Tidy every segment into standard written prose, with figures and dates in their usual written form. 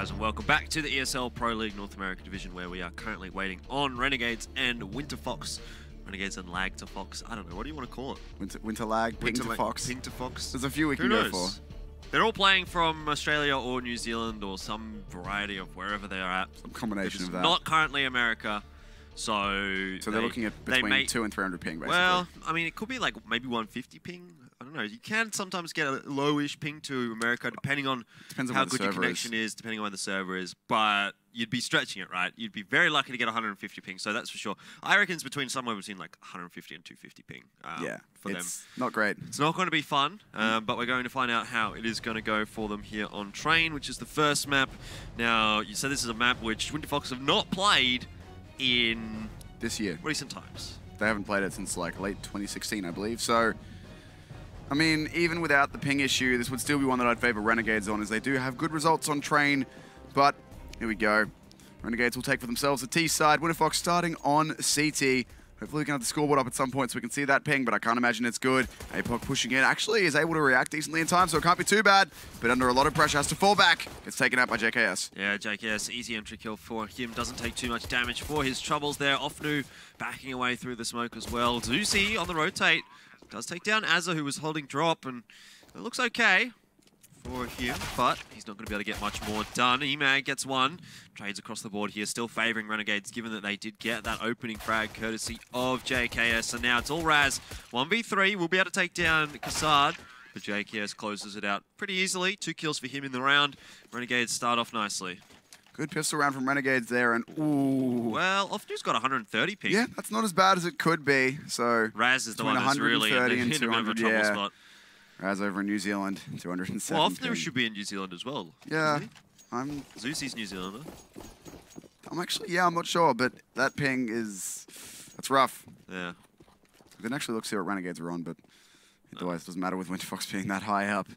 guys, and welcome back to the ESL Pro League North America Division, where we are currently waiting on Renegades and Winterfox. Renegades and Lag to Fox. I don't know, what do you want to call it? Winter Lag, Ping to Fox. Ping to Fox. There's a few we can go for. They're all playing from Australia or New Zealand or some variety of wherever they are at. Some combination of that. Not currently America. So they're looking at between 200 and 300 ping, basically. Well, I mean, it could be like maybe 150 ping. I don't know. You can sometimes get a lowish ping to America, depending on how good your connection is, depending on where the server is. But you'd be stretching it, right? You'd be very lucky to get 150 ping, so that's for sure. I reckon it's somewhere between like 150 and 250 ping for them. It's not great. It's not going to be fun, but we're going to find out how it is going to go for them here on Train, which is the first map. Now, you said this is a map which Winterfox have not played in this year, recent times. They haven't played it since like late 2016, I believe. So, I mean, even without the ping issue, this would still be one that I'd favor Renegades on, as they do have good results on Train. But here we go. Renegades will take for themselves the T side. Winterfox starting on CT. Hopefully we can have the scoreboard up at some point so we can see that ping, but I can't imagine it's good. APOC pushing in, actually is able to react decently in time, so it can't be too bad. But under a lot of pressure, has to fall back. Gets taken out by JKS. Yeah, JKS, easy entry kill for him. Doesn't take too much damage for his troubles there. Offnu backing away through the smoke as well. Zuzi on the rotate. Does take down Azza, who was holding drop, and it looks okay for him, but he's not going to be able to get much more done. Emag gets one. Trades across the board here, still favoring Renegades, given that they did get that opening frag courtesy of JKS. And now it's all Raz. 1v3, we'll be able to take down Kassad, but JKS closes it out pretty easily. 2 kills for him in the round. Renegades start off nicely. Good pistol round from Renegades there, and ooh. Well, Offnu's got 130 ping. Yeah, that's not as bad as it could be. So Raz is the one that's really in a bit of a trouble spot. Raz over in New Zealand, 207. Well, Offnu should be in New Zealand as well. Yeah, Zuzi's New Zealander. I'm not sure, but that ping that's rough. Yeah. We can actually look see what Renegades are on, but otherwise it doesn't matter with Winterfox being that high up.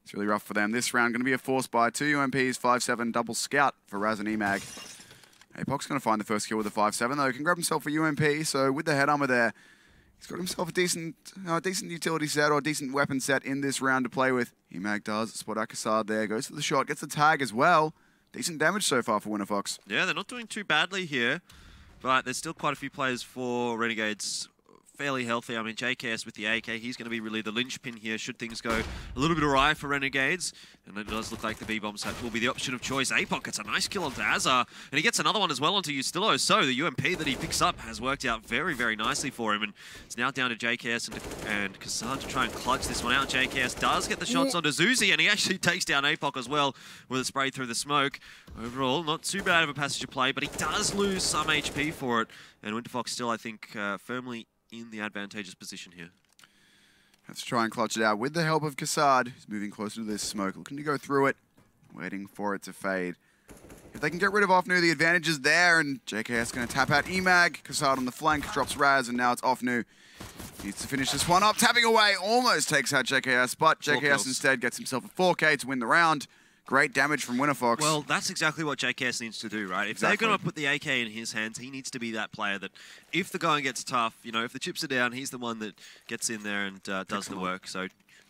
It's really rough for them. This round going to be a force by 2 UMPs, 5-7, double scout for Raz and Emag. APOC's going to find the first kill with a 5-7, though. He can grab himself a UMP, so with the head armor there, he's got himself a decent utility set or decent weapon set in this round to play with. Emag does spot out Kassad there, goes for the shot, gets the tag as well. Decent damage so far for Winterfox. Yeah, they're not doing too badly here, but there's still quite a few players for Renegades fairly healthy. I mean, JKS with the AK, he's going to be really the linchpin here should things go a little bit awry for Renegades. And it does look like the B-bomb set will be the option of choice. APOC gets a nice kill onto Azza, and he gets another one as well onto Ustillo. So the UMP that he picks up has worked out very, very nicely for him. And it's now down to JKS and Kassad to try and clutch this one out. JKS does get the shots onto Zuzi, and he actually takes down APOC as well with a spray through the smoke. Overall, not too bad of a passage of play, but he does lose some HP for it. And Winterfox still, I think, firmly in the advantageous position here. Let's try and clutch it out with the help of Kassad, who's moving closer to this smoke, looking to go through it, waiting for it to fade. If they can get rid of Offnu, the advantage is there, and JKS going to tap out Emag. Kassad on the flank, drops Raz, and now it's Offnu. Needs to finish this one up, tapping away, almost takes out JKS, but JKS instead gets himself a 4K to win the round. Great damage from Winterfox. Well, that's exactly what JKS needs to do, right? If they're going to put the AK in his hands, he needs to be that player that, if the going gets tough, you know, if the chips are down, he's the one that gets in there and does the work. So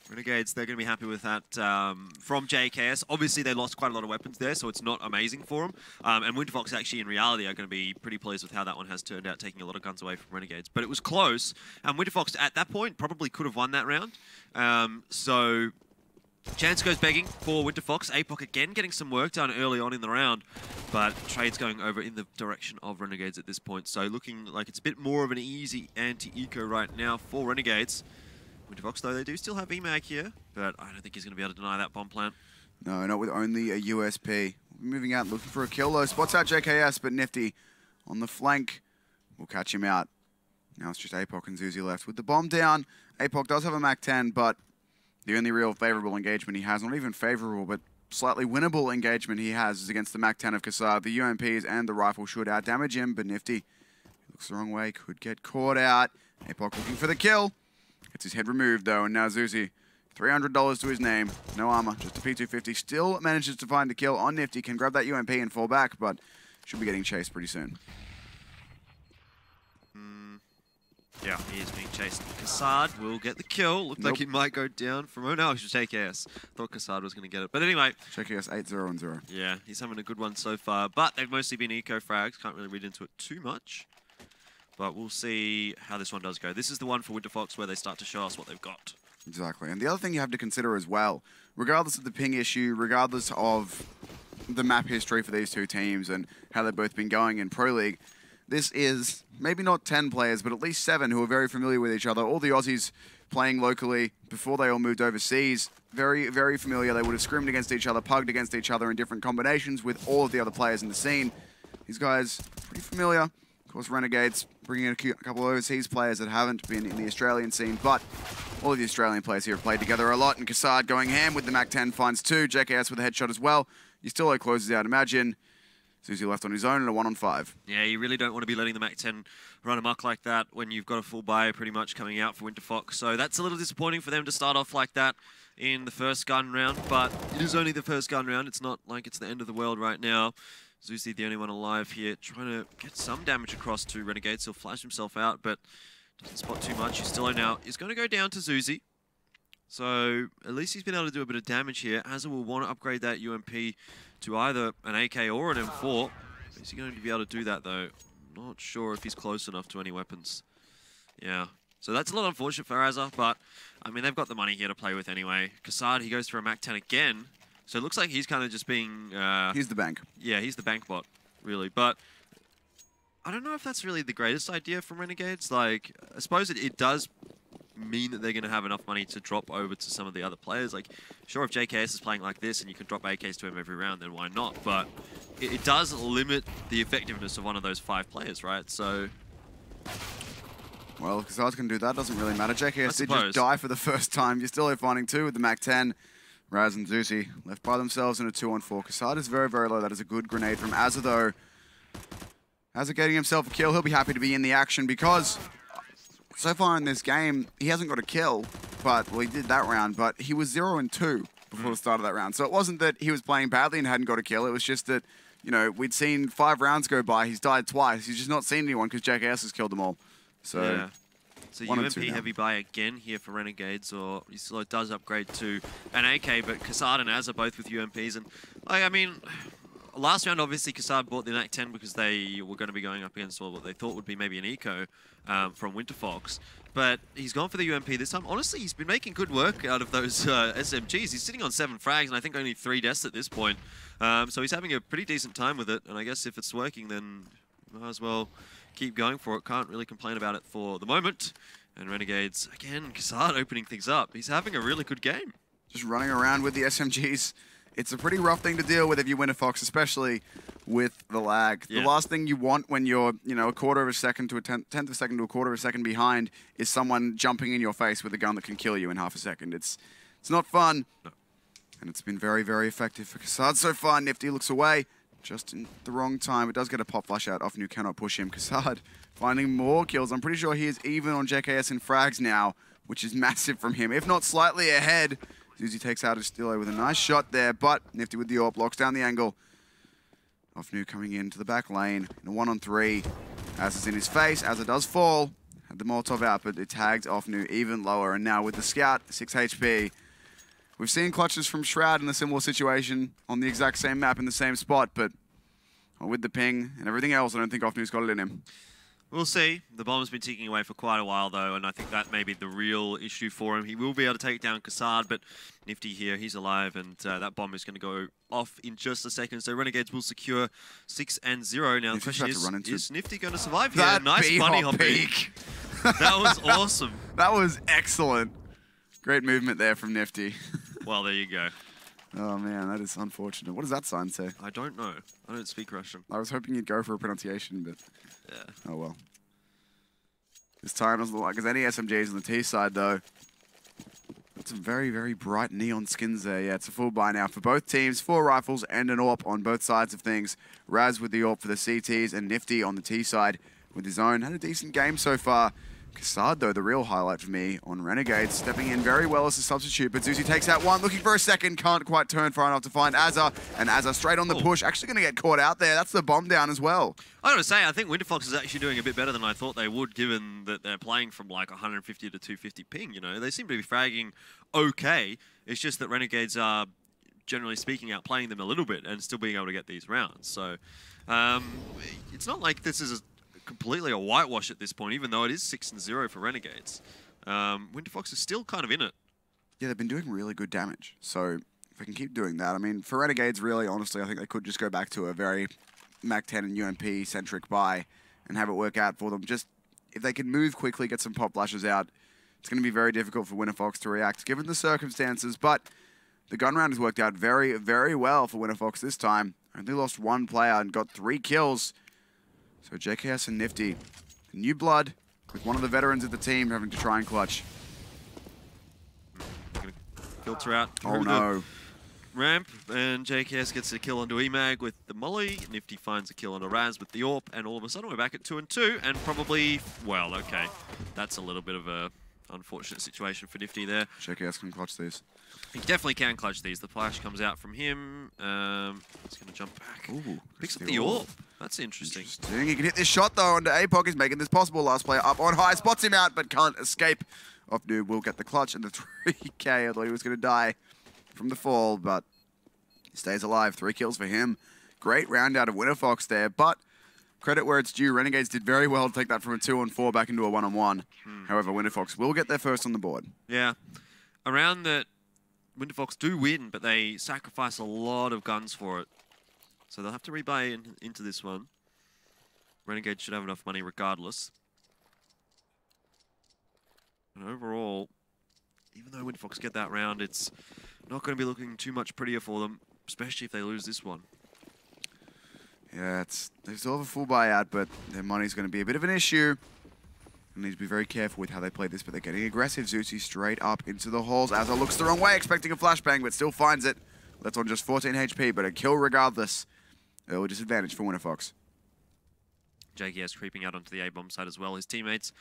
Renegades, they're going to be happy with that from JKS. Obviously, they lost quite a lot of weapons there, so it's not amazing for them. And Winterfox actually, in reality, are going to be pretty pleased with how that one has turned out, taking a lot of guns away from Renegades. But it was close, and Winterfox, at that point, probably could have won that round. So chance goes begging for Winterfox. APOC again getting some work done early on in the round, but trade's going over in the direction of Renegades at this point. So looking like it's a bit more of an easy anti-eco right now for Renegades. Winterfox, though, they do still have Emag here, but I don't think he's going to be able to deny that bomb plant. No, not with only a USP. Moving out, looking for a kill, though. Spots out JKS, but Nifty on the flank will catch him out. Now it's just APOC and Zuzi left. With the bomb down, APOC does have a Mac 10, but the only real favorable engagement he has, not even favorable, but slightly winnable engagement he has is against the Mac 10 of Kassad. The UMPs and the rifle should out-damage him, but Nifty looks the wrong way, could get caught out. APOC looking for the kill. Gets his head removed, though, and now Zuzi, $300 to his name. No armor, just a P250. Still manages to find the kill on Nifty, can grab that UMP and fall back, but should be getting chased pretty soon. Yeah, he is being chased. Kassad will get the kill. Looked like he might go down from... Oh, no, it should take JKS. Thought Kassad was going to get it. But anyway... JKS 8-0-0. Yeah, he's having a good one so far. But they've mostly been eco-frags. Can't really read into it too much. But we'll see how this one does go. This is the one for Winterfox where they start to show us what they've got. Exactly. And the other thing you have to consider as well, regardless of the ping issue, regardless of the map history for these two teams and how they've both been going in Pro League, this is maybe not 10 players, but at least 7 who are very familiar with each other. All the Aussies playing locally before they all moved overseas. Very, very familiar. They would have scrimmed against each other, pugged against each other in different combinations with all of the other players in the scene. These guys, pretty familiar. Of course, Renegades bringing in a couple of overseas players that haven't been in the Australian scene, but all of the Australian players here have played together a lot, and Kassad going ham with the Mac-10 finds 2. JKS with a headshot as well. Yistillo closes out Imagine. Susie left on his own in a 1-on-5. Yeah, you really don't want to be letting the Mac-10 run amok like that when you've got a full buy pretty much coming out for Winterfox. So that's a little disappointing for them to start off like that in the first gun round, but it is only the first gun round. It's not like it's the end of the world right now. Zuzi, the only one alive here, trying to get some damage across to Renegades. He'll flash himself out, but doesn't spot too much. Yistillo now is going to go down to Zuzi. So at least he's been able to do a bit of damage here. Azza will want to upgrade that UMP to either an AK or an M4. Is he going to be able to do that, though? Not sure if he's close enough to any weapons. Yeah. So that's a little unfortunate for Azza, but, I mean, they've got the money here to play with anyway. Kassad, he goes for a Mac-10 again. So it looks like he's kind of just being... he's the bank. Yeah, he's the bank bot, really. But I don't know if that's really the greatest idea from Renegades. Like, I suppose it does mean that they're going to have enough money to drop over to some of the other players. Like, sure, if JKS is playing like this and you can drop AKs to him every round, then why not? But it does limit the effectiveness of one of those 5 players, right? So... Well, if Kassad's going to do that, doesn't really matter. JKS did just die for the first time. You're still finding 2 with the Mac-10. Raz and Zuzi left by themselves in a 2-on-4. Kassad is very, very low. That is a good grenade from Azza, though. Azza getting himself a kill. He'll be happy to be in the action because so far in this game, he hasn't got a kill. But, well, he did that round, but he was 0-2 before the start of that round. So it wasn't that he was playing badly and hadn't got a kill. It was just that, you know, we'd seen 5 rounds go by. He's died twice. He's just not seen anyone because JKS has killed them all. So, yeah. So UMP heavy buy again here for Renegades, or Yistillo does upgrade to an AK, but Kassad and Az are both with UMPs. And, like, I mean, last round, obviously, Kassad bought the Mac-10 because they were going to be going up against what they thought would be maybe an eco from Winterfox. But he's gone for the UMP this time. Honestly, he's been making good work out of those SMGs. He's sitting on 7 frags, and I think only 3 deaths at this point. So he's having a pretty decent time with it, and I guess if it's working, then might as well keep going for it. Can't really complain about it for the moment. And Renegades, again, Kassad opening things up. He's having a really good game. Just running around with the SMGs. It's a pretty rough thing to deal with if you win a Fox, especially with the lag. Yeah. The last thing you want when you're, you know, a quarter of a second to a tenth of a second to a quarter of a second behind is someone jumping in your face with a gun that can kill you in half a second. It's not fun. No. And it's been very, very effective for Kassad so far. Nifty looks away. Just in the wrong time. It does get a pop flash out. Often you cannot push him. Kassad finding more kills. I'm pretty sure he is even on JKS in frags now, which is massive from him. If not slightly ahead. Zuzi takes out Yistillo with a nice shot there, but Nifty with the AWP locks down the angle. Ofnu coming into the back lane in a 1-on-3. Az is in his face. Az does fall. Had the Molotov out, but it tags Ofnu even lower. And now with the Scout, 6 HP. We've seen clutches from Shroud in a similar situation on the exact same map in the same spot, but with the ping and everything else, I don't think Ofnu's got it in him. We'll see. The bomb's been ticking away for quite a while, though, and I think that may be the real issue for him. He will be able to take down Kassad, but Nifty here, he's alive, and that bomb is going to go off in just a second. So Renegades will secure 6-0. Now, the question is Nifty going to survive here? That nice bunny hop peek. That was awesome. That was excellent. Great movement there from Nifty. Well, there you go. Oh, man, that is unfortunate. What does that sign say? I don't know. I don't speak Russian. I was hoping you'd go for a pronunciation, but... Yeah. Oh, well. This time doesn't look like there's any SMGs on the T side, though. Got some very, very bright neon skins there. Yeah, it's a full buy now for both teams. 4 rifles and an AWP on both sides of things. Raz with the AWP for the CTs and Nifty on the T side with his own. Had a decent game so far. Kassad, though, the real highlight for me on Renegades, stepping in very well as a substitute, but Zuzi takes out one, looking for a second, can't quite turn far enough to find Azza, and Azza straight on the push, actually going to get caught out there. That's the bomb down as well. I gotta say, I think Winterfox is actually doing a bit better than I thought they would, given that they're playing from like 150 to 250 ping, you know? They seem to be fragging okay. It's just that Renegades are, generally speaking, outplaying them a little bit and still being able to get these rounds. So, it's not like this is completely a whitewash at this point, even though it is 6-0 for Renegades. Winterfox is still kind of in it. Yeah, they've been doing really good damage. So if they can keep doing that, I mean, for Renegades, really, honestly, I think they could just go back to a very MAC-10 and UMP-centric buy and have it work out for them. Just if they can move quickly, get some pop flashes out, it's going to be very difficult for Winterfox to react, given the circumstances. But the gun round has worked out very, very well for Winterfox this time. Only lost one player and got 3 kills. So JKS and Nifty, new blood, with one of the veterans of the team having to try and clutch. Gonna filter out. Oh no. Ramp, and JKS gets a kill onto Emag with the molly. Nifty finds a kill onto Raz with the AWP, and all of a sudden we're back at 2-2, and probably, well, okay. That's a little bit of a unfortunate situation for Nifty there. JKS can clutch these. He definitely can clutch these. The flash comes out from him. He's going to jump back. Ooh, picks up the AWP. That's interesting. He can hit this shot, though, onto APOC. He's making this possible. Last player up on high. Spots him out, but can't escape. Off Noob will get the clutch and the 3K. I thought he was going to die from the fall, but he stays alive. 3 kills for him. Great round out of Winterfox there, but credit where it's due. Renegades did very well to take that from a 2-on-4 back into a 1-on-1. However, Winterfox will get their first on the board. Yeah. A round that Winterfox do win, but they sacrifice a lot of guns for it. So they'll have to rebuy into this one. Renegades should have enough money regardless. And overall, even though Winterfox get that round, it's not going to be looking too much prettier for them, especially if they lose this one. Yeah, they still have a full buyout, but their money's going to be a bit of an issue. They need to be very careful with how they play this, but they're getting aggressive. Zuzi straight up into the halls. Azza looks the wrong way, expecting a flashbang, but still finds it. That's on just 14 HP, but a kill regardless. Early disadvantage for Winterfox. JKS creeping out onto the A-bomb site as well. His teammates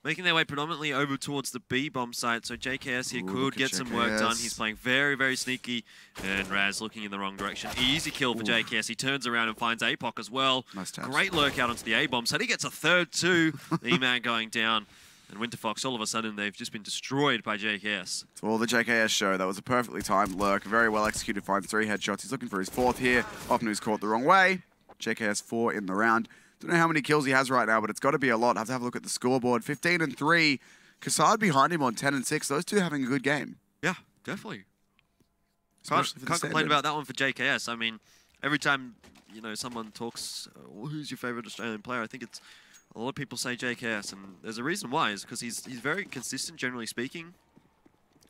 making their way predominantly over towards the B-bomb site, so JKS here could get some work done. He's playing very, very sneaky, and Raz looking in the wrong direction. Easy kill for JKS. He turns around and finds APOC as well. Nice taps. Great lurk out onto the A-bomb site. He gets a third too. The E-man going down. And Winterfox, all of a sudden, they've just been destroyed by JKS. It's all the JKS show. That was a perfectly timed lurk. Very well executed, finds 3 headshots. He's looking for his 4th here. Ofnu's caught the wrong way. JKS 4 in the round. Don't know how many kills he has right now, but it's got to be a lot. I have to have a look at the scoreboard. 15-3. Kassad behind him on 10-6. Those two having a good game. Yeah, definitely. Can't complain about that one for JKS. I mean, every time someone talks, who's your favorite Australian player? I think it's a lot of people say JKS, and there's a reason why. Is because he's very consistent, generally speaking,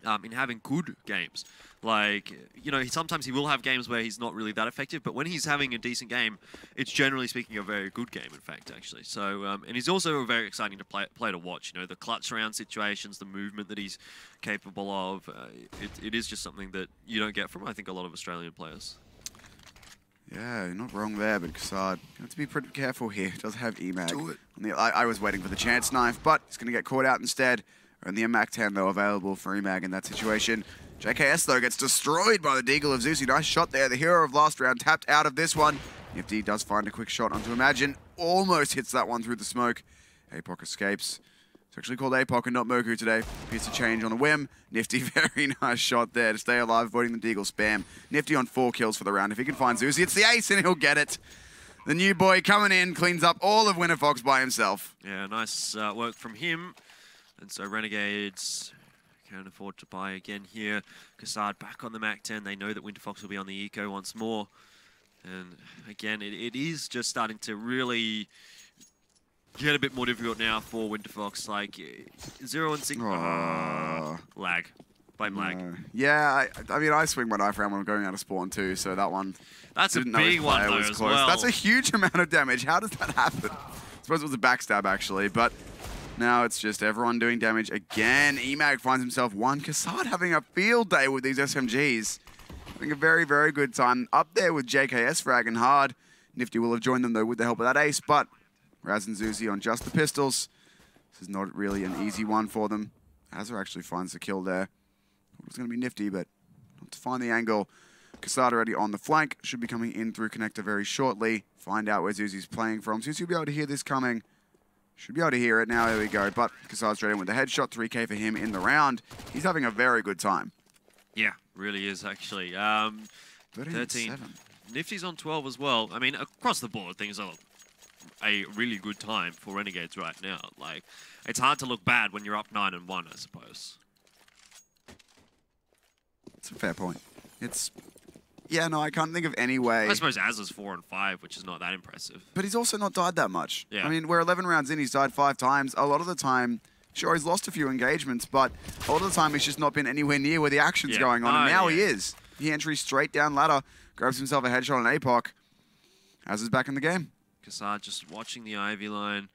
in having good games. Like, sometimes he will have games where he's not really that effective, but when he's having a decent game, it's generally speaking a very good game, in fact, actually. So, and he's also very exciting to play to watch. The clutch round situations, the movement that he's capable of. It is just something that you don't get from, I think, a lot of Australian players. Yeah, you're not wrong there, but Kassad, you have to be pretty careful here. Does have EMAG. Do it. I was waiting for the chance knife, but he's going to get caught out instead. Only a MAC-10, though, available for EMAG in that situation. JKS, though, gets destroyed by the Deagle of Zuzi. Nice shot there. The hero of last round tapped out of this one. Nifty does find a quick shot onto Imagine. Almost hits that one through the smoke. APOC escapes. It's actually called APOC and not Moku today. Appears to change on a whim. Nifty, very nice shot there to stay alive, avoiding the Deagle spam. Nifty on 4 kills for the round. If he can find Zuzi, it's the ace and he'll get it. The new boy coming in, cleans up all of Winterfox by himself. Yeah, nice work from him. And so Renegades can't afford to buy again here. Kassad back on the MAC-10. They know that Winterfox will be on the eco once more. And again, it is just starting to really get a bit more difficult now for Winterfox. Like 0 and 6. Lag. Blame lag. Yeah, I mean, I swing my knife around when I'm going out of spawn too, so that one. That's a big one though as well. That's a huge amount of damage. How does that happen? I suppose it was a backstab actually, but now it's just everyone doing damage again. EMAG finds himself 1. Kassad having a field day with these SMGs. Having a very, very good time. Up there with JKS fragging hard. Nifty will have joined them though with the help of that ace, but Raz and Zuzi on just the pistols. This is not really an easy one for them. Azza actually finds the kill there. It was going to be nifty, but not to find the angle. Kassad already on the flank. Should be coming in through connector very shortly. Find out where Zuzi's playing from. Zuzi will be able to hear this coming. Should be able to hear it now. There we go. But Kassad straight in with the headshot. 3K for him in the round. He's having a very good time. Yeah, really is actually. 13. Nifty's on 12 as well. I mean, across the board, things are a really good time for Renegades right now. Like, it's hard to look bad when you're up 9-1, I suppose. It's a fair point. It's... Yeah, no, I can't think of any way. I suppose Azza's 4-5, which is not that impressive. But he's also not died that much. Yeah. I mean, we're 11 rounds in, he's died 5 times. A lot of the time, sure, he's lost a few engagements, but a lot of the time he's just not been anywhere near where the action's going on, and now he is. He entries straight down ladder, grabs himself a headshot on APOC. Azza's back in the game. Kassad just watching the Ivy line,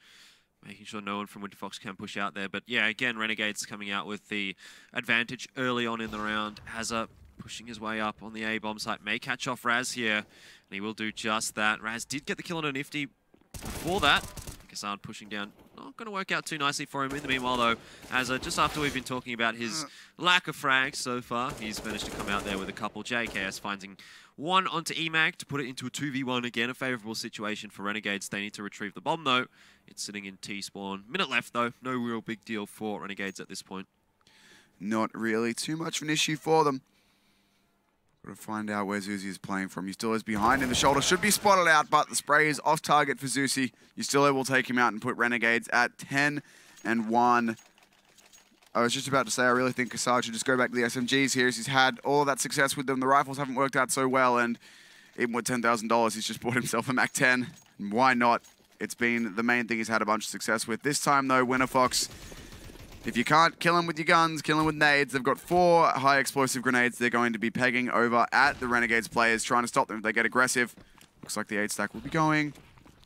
making sure no one from Winterfox can push out there. But yeah, again, Renegades coming out with the advantage early on in the round. Azza pushing his way up on the A-bomb site. May catch off Raz here, and he will do just that. Raz did get the kill on a Nifty before that. Kassad pushing down. Not going to work out too nicely for him. In the meanwhile, though, Azza, just after we've been talking about his lack of frags so far, he's managed to come out there with a couple. JKS finding one onto EMAG to put it into a 2v1. Again, a favourable situation for Renegades. They need to retrieve the bomb, though. It's sitting in T-spawn. Minute left, though. No real big deal for Renegades at this point. Not really too much of an issue for them. Got to find out where Zuzi is playing from. He still is behind in the shoulder. Should be spotted out, but the spray is off target for Zuzi. You still able to take him out and put Renegades at 10-1. I was just about to say, I really think Kassad should just go back to the SMGs here, as he's had all of that success with them. The rifles haven't worked out so well, and even with $10,000, he's just bought himself a Mac 10. And why not? It's been the main thing he's had a bunch of success with. This time, though, Winterfox, if you can't kill him with your guns, kill him with nades. They've got 4 high explosive grenades they're going to be pegging over at the Renegades players, trying to stop them if they get aggressive. Looks like the 8 stack will be going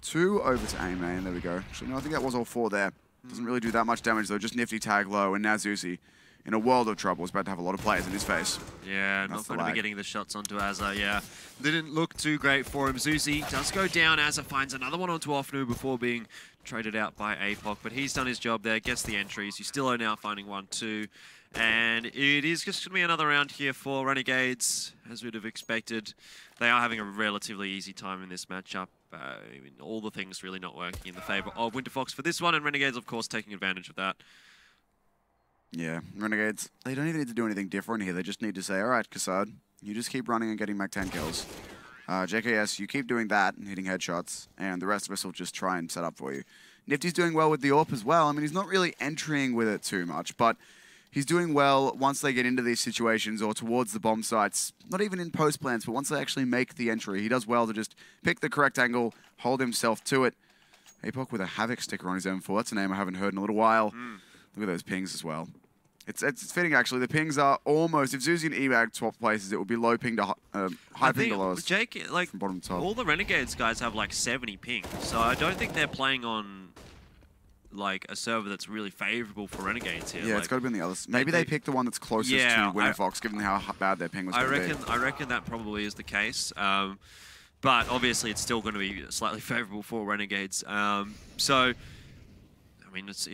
2 over to A main. There we go. Actually, no, I think that was all 4 there. Doesn't really do that much damage, though. Just nifty tag low, and now Zuzi, in a world of trouble, is about to have a lot of players in his face. Yeah, not going to be getting the shots onto Azza, yeah. Didn't look too great for him. Zuzi does go down. Azza finds another one onto Offnu before being traded out by APOC, but he's done his job there, gets the entries. You still are now finding 1-2, and it is just going to be another round here for Renegades, as we'd have expected. They are having a relatively easy time in this matchup. I mean, all the things really not working in the favour of Winterfox for this one, and Renegades, of course, taking advantage of that. Yeah, Renegades, they don't even need to do anything different here. They just need to say, all right, Kassad, you just keep running and getting Mac 10 kills. JKS, you keep doing that and hitting headshots, and the rest of us will just try and set up for you. Nifty's doing well with the AWP as well. I mean, he's not really entering with it too much, but he's doing well once they get into these situations or towards the bomb sites. Not even in post plants, but once they actually make the entry, he does well to just pick the correct angle, hold himself to it. APOC with a Havoc sticker on his M4. That's a name I haven't heard in a little while. Look at those pings as well. It's fitting, actually. The pings are almost... If Zuzi and EMAG swap places, it would be low ping to high ping to lowest. Jake, like, from bottom to top. All the Renegades guys have like 70 ping, so I don't think they're playing on like a server that's really favourable for Renegades here. Yeah, like, it's got to be on the others. Maybe they pick the one that's closest to Winterfox, given how bad their ping was going to be. I reckon that probably is the case. But obviously, it's still going to be slightly favourable for Renegades. So, I mean, it's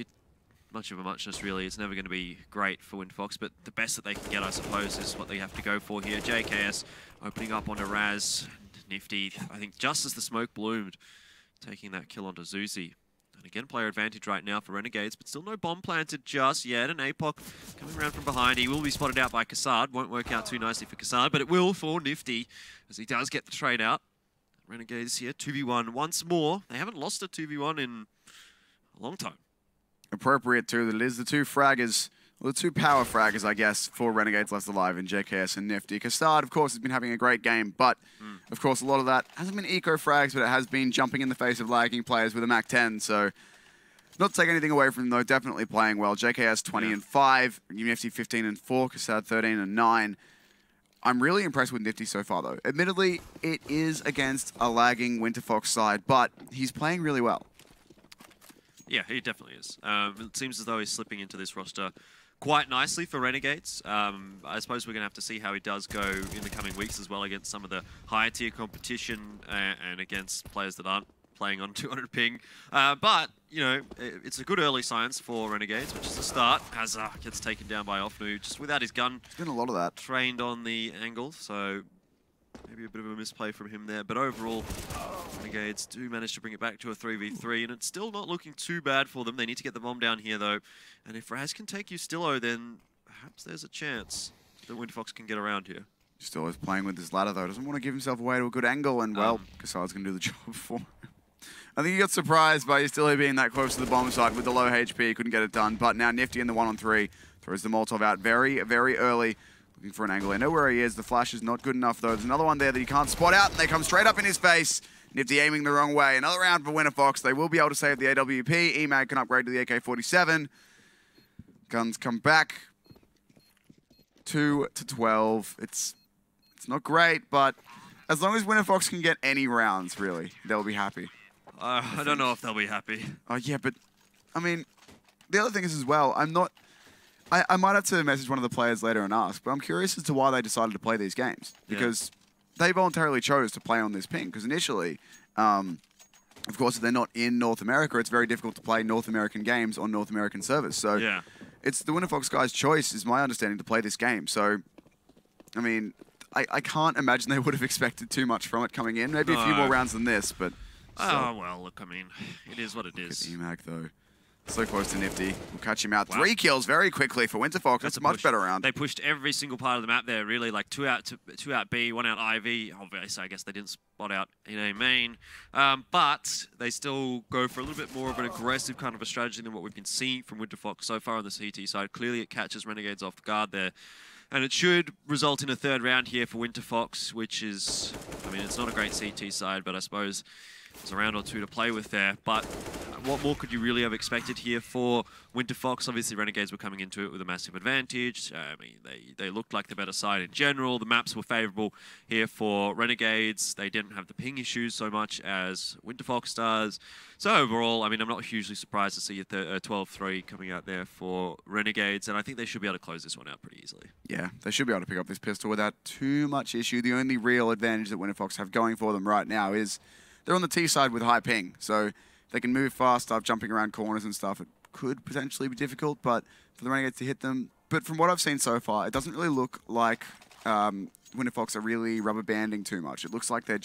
much of a muchness, really. It's never going to be great for Winterfox, but the best that they can get, I suppose, is what they have to go for here. JKS opening up onto Raz. Nifty, I think, just as the smoke bloomed, taking that kill onto Zuzi. And again, player advantage right now for Renegades, but still no bomb planted just yet. And APOC coming around from behind. He will be spotted out by Kassad. Won't work out too nicely for Kassad, but it will for Nifty, as he does get the trade out. Renegades here, 2v1 once more. They haven't lost a 2v1 in a long time. Appropriate too that it is the 2 fraggers, well, the 2 power fraggers, I guess, for Renegades left alive in JKS and Nifty. Kassad, of course, has been having a great game, but of course a lot of that hasn't been eco frags, but it has been jumping in the face of lagging players with a Mac 10. So not to take anything away from them, though, definitely playing well. JKS 20-5, Nifty 15-4, Kassad 13-9. I'm really impressed with Nifty so far, though. Admittedly, it is against a lagging Winterfox side, but he's playing really well. Yeah, he definitely is. It seems as though he's slipping into this roster quite nicely for Renegades. I suppose we're going to have to see how he does go in the coming weeks as well against some of the higher tier competition and against players that aren't playing on 200 ping. But, you know, it's a good early signs for Renegades, which is the start. Hazard gets taken down by Offnu just without his gun. There's been a lot of that. Trained on the angle, so maybe a bit of a misplay from him there. But overall, Renegades do manage to bring it back to a 3v3, and it's still not looking too bad for them. They need to get the bomb down here, though. And if Raz can take Ustillo, then perhaps there's a chance that Winterfox can get around here. Still is playing with his ladder, though. Doesn't want to give himself away to a good angle, and, well, Kasad's going to do the job for him. I think he got surprised by Ustillo being that close to the bomb site with the low HP. He couldn't get it done, but now Nifty in the 1-on-3 throws the Molotov out very, very early, looking for an angle. I know where he is. The flash is not good enough, though. There's another one there that he can't spot out, and they come straight up in his face. Nifty aiming the wrong way. Another round for Winterfox. They will be able to save the AWP. EMAG can upgrade to the AK-47. Guns come back. 2-12. It's not great, but as long as Winterfox can get any rounds, really, they'll be happy. I don't know if they'll be happy. Oh, yeah, but, I mean, the other thing is as well, I might have to message one of the players later and ask, but I'm curious as to why they decided to play these games. Because they voluntarily chose to play on this ping, because initially, of course, if they're not in North America, it's very difficult to play North American games on North American servers. So it's the Winterfox guys' choice, is my understanding, to play this game. So, I mean, I can't imagine they would have expected too much from it coming in. Maybe a few more rounds than this, but... Oh, well, look, I mean, it is what it is. EMAG, though. So close to Nifty. We'll catch him out. Wow. 3 kills very quickly for Winterfox. That's a much better round. They pushed every single part of the map there, really. Like, two out B, 1 out IV. Obviously, I guess they didn't spot out in A main. But they still go for a little bit more of an aggressive kind of a strategy than what we've been seeing from Winterfox so far on the CT side. Clearly, it catches Renegades off guard there. And it should result in a 3rd round here for Winterfox, which is, I mean, it's not a great CT side, but I suppose there's a round or 2 to play with there. But what more could you really have expected here for Winterfox? Obviously, Renegades were coming into it with a massive advantage. I mean, they looked like the better side in general. The maps were favorable here for Renegades. They didn't have the ping issues so much as Winterfox does. So overall, I mean, I'm not hugely surprised to see a 12-3 coming out there for Renegades, and I think they should be able to close this one out pretty easily. Yeah, they should be able to pick up this pistol without too much issue. The only real advantage that Winterfox have going for them right now is they're on the T side with high ping, so they can move fast, start jumping around corners and stuff. It could potentially be difficult, but for the Renegades to hit them. But from what I've seen so far, it doesn't really look like Winterfox are really rubber banding too much. It looks like they're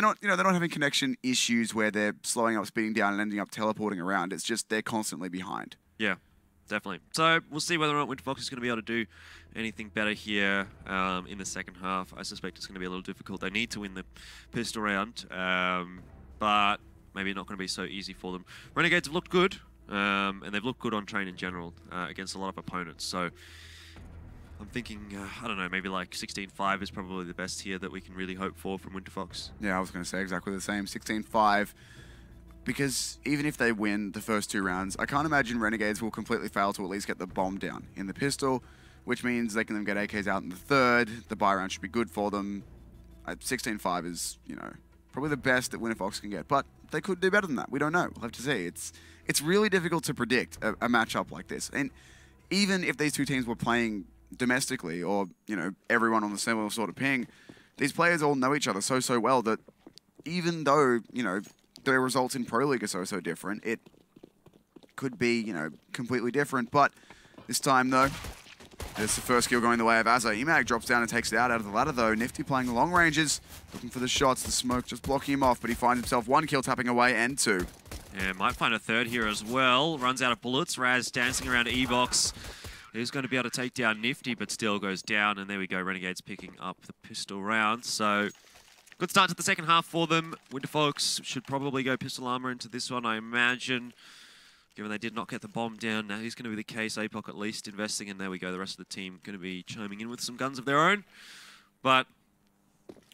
not having connection issues where they're slowing up, speeding down, and ending up teleporting around. It's just they're constantly behind. Yeah, definitely. So we'll see whether or not Winterfox is going to be able to do anything better here in the second half. I suspect it's going to be a little difficult. They need to win the pistol round, but maybe not going to be so easy for them. Renegades have looked good, and they've looked good on train in general against a lot of opponents. So I'm thinking, I don't know, maybe like 16-5 is probably the best here that we can really hope for from Winterfox. Yeah, I was going to say exactly the same, 16-5. Because even if they win the first 2 rounds, I can't imagine Renegades will completely fail to at least get the bomb down in the pistol, which means they can then get AKs out in the 3rd. The buy round should be good for them. 16-5 is, you know, probably the best that Winterfox can get, but they could do better than that. We don't know. We'll have to see. It's really difficult to predict a matchup like this. And even if these 2 teams were playing domestically, or, you know, everyone on the similar sort of ping, these players all know each other so well that even though, you know, their results in Pro League are so different, it could be, you know, completely different. But this time, though, there's the first kill going the way of Azza. EMAG drops down and takes it out of the ladder, though. Nifty playing the long ranges, looking for the shots. The smoke just blocking him off, but he finds himself 1 kill tapping away and 2. Yeah, might find a 3rd here as well. Runs out of bullets. Raz dancing around E-Box. He's going to be able to take down Nifty, but still goes down. And there we go, Renegades picking up the pistol round. So good start to the second half for them. Winterfox should probably go pistol armor into this one, I imagine. Given they did not get the bomb down, now he's going to be the case. APOC at least investing, and there we go. The rest of the team going to be chiming in with some guns of their own. But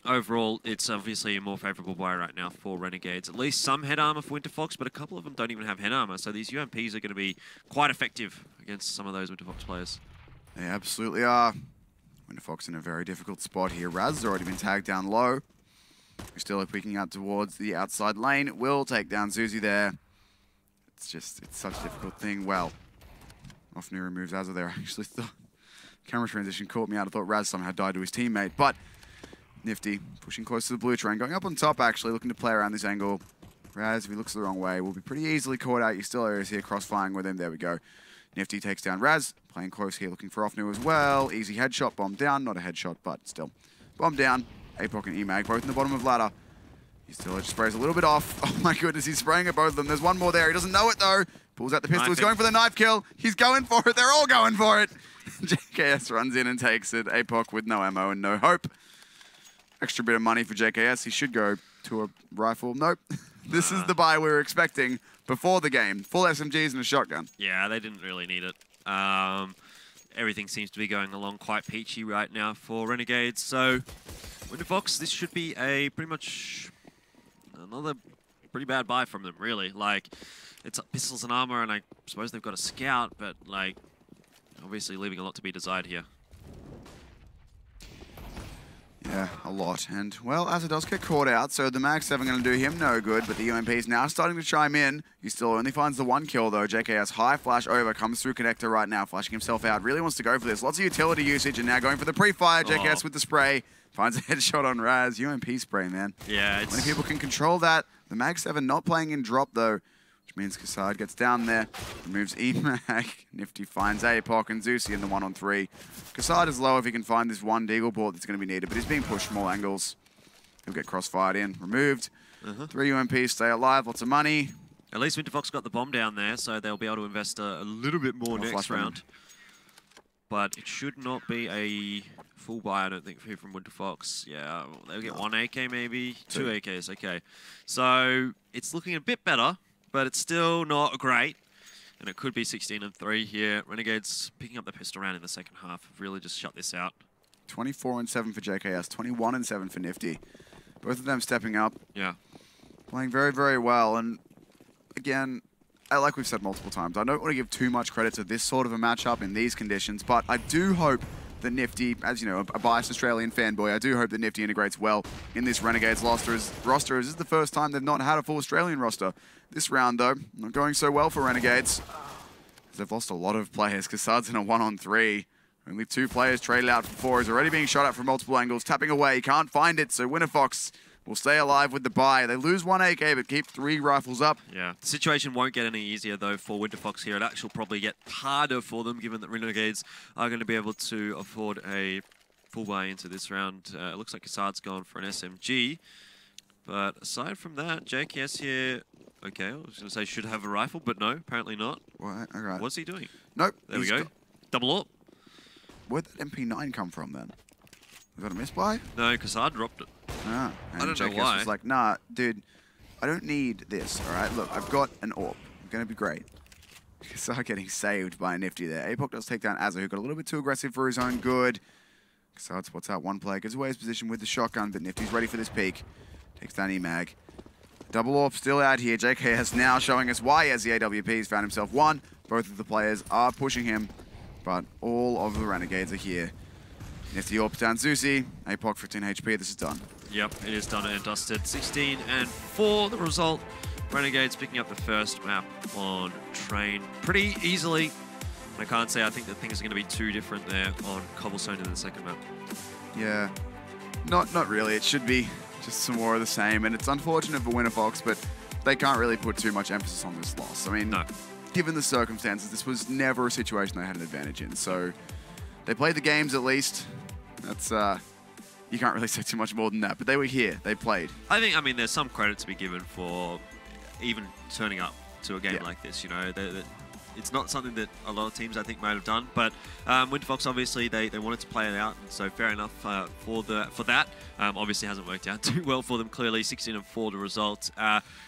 overall, it's obviously a more favorable buy right now for Renegades. At least some head armor for Winterfox, but a couple of them don't even have head armor. So these UMPs are going to be quite effective against some of those Winterfox players. They absolutely are. Winterfox in a very difficult spot here. Raz has already been tagged down low. We're still peeking out towards the outside lane. Will take down Zuzi there. It's such a difficult thing. Well, Offnu removes Azza there. Actually, the camera transition caught me out. I thought Raz somehow died to his teammate, but Nifty pushing close to the blue train, going up on top actually, looking to play around this angle. Raz, if he looks the wrong way, will be pretty easily caught out. You still areas here, cross-firing with him. There we go. Nifty takes down Raz. Playing close here, looking for Offnu as well. Easy headshot, bomb down. Not a headshot, but still. Bomb down. APOC and EMAG, both in the bottom of ladder. He still just sprays a little bit off. Oh my goodness, he's spraying at both of them. There's one more there. He doesn't know it though. Pulls out the pistol. He's going for the knife kill. He's going for it. They're all going for it. JKS runs in and takes it. APOC with no ammo and no hope. Extra bit of money for JKS. He should go to a rifle. Nope. This is the buy we were expecting before the game. Full SMGs and a shotgun. Yeah, they didn't really need it. Everything seems to be going along quite peachy right now for Renegades. So, Winterfox, this should be a pretty much another pretty bad buy from them, really. Like, it's pistols and armor, and I suppose they've got a scout, but, like, obviously leaving a lot to be desired here. Yeah, a lot. And, well, as it does get caught out, so the Mag 7 going to do him no good, but the UMP is now starting to chime in. He still only finds the one kill, though. JKS high flash over, comes through connector right now, flashing himself out. Really wants to go for this. Lots of utility usage, and now going for the pre-fire. JKS with the spray. Finds a headshot on Raz. UMP spray, man. Yeah, it's... Many people can control that. The Mag 7 not playing in drop, though, which means Kassad gets down there, removes EMAG. Nifty finds APOC and Zeusy in the 1-on-3. Kassad is low if he can find this one deagle port that's going to be needed, but he's being pushed from all angles. He'll get crossfired in, removed. 3 UMPs stay alive, lots of money. At least Winterfox got the bomb down there, so they'll be able to invest a little bit more next round. But it should not be a full buy, I don't think, here from Winterfox. Yeah, they'll get 1 AK maybe, 2 AKs, okay. So it's looking a bit better, but it's still not great. And it could be 16-3 here. Renegades picking up the pistol round in the second half have really just shut this out. 24-7 for JKS, 21-7 for Nifty. Both of them stepping up. Yeah. Playing very, very well. And again, like we've said multiple times, I don't want to give too much credit to this sort of a matchup in these conditions, but I do hope that Nifty, as you know, a biased Australian fanboy, I do hope that Nifty integrates well in this Renegades roster. This is the first time they've not had a full Australian roster. This round, though, not going so well for Renegades. They've lost a lot of players. Kassad's in a 1-on-3. Only 2 players traded out for 4. He's already being shot at from multiple angles. Tapping away, can't find it, so Winterfox will stay alive with the buy. They lose 1 AK, but keep 3 rifles up. Yeah, the situation won't get any easier, though, for Winterfox here. It actually will probably get harder for them, given that Renegades are going to be able to afford a full buy into this round. It looks like Kassad's gone for an SMG. But aside from that, JKS here, okay, I was going to say should have a rifle, but no, apparently not. What? All right. What's he doing? Nope. There we go. Double up. Where'd that MP9 come from, then? Was that a misbuy? No, Kassad dropped it. Ah, and I don't know JKS why. was like, nah, dude, I don't need this, all right? Look, I've got an AWP. I'm going to be great. Kassad getting saved by Nifty there. APOC does take down Azza, who got a little bit too aggressive for his own good. Kassad spots out one player, gets away his position with the shotgun, but Nifty's ready for this peek. Takes down EMAG. Double AWP still out here. JKS now showing us why, as the AWP's found himself 1. Both of the players are pushing him, but all of the Renegades are here. Nifty AWP down Zeusy. APOC 15 HP. This is done. Yep, it is done and dusted. 16-4 the result. Renegades picking up the first map on Train pretty easily. I can't say I think that things are going to be too different there on Cobblestone in the second map. Yeah, not really. It should be just some more of the same, and it's unfortunate for Winterfox, but they can't really put too much emphasis on this loss. I mean, no. Given the circumstances, this was never a situation they had an advantage in, so they played the games at least. That's, you can't really say too much more than that, but they were here, they played. I mean, there's some credit to be given for even turning up to a game like this, you know. It's not something that a lot of teams, I think, might have done. But Winterfox, obviously, they wanted to play it out, and so fair enough for that. Obviously, hasn't worked out too well for them, clearly. 16-4 the result.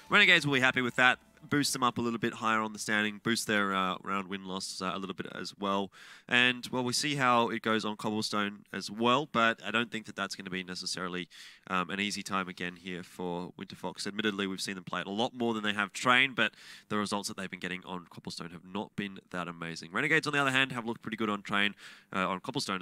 Renegades will be happy with that. Boost them up a little bit higher on the standing, boost their round win-loss a little bit as well. And, well, we see how it goes on Cobblestone as well, but I don't think that that's going to be necessarily an easy time again here for Winterfox. Admittedly, we've seen them play it a lot more than they have Train, but the results that they've been getting on Cobblestone have not been that amazing. Renegades, on the other hand, have looked pretty good on Train, on Cobblestone.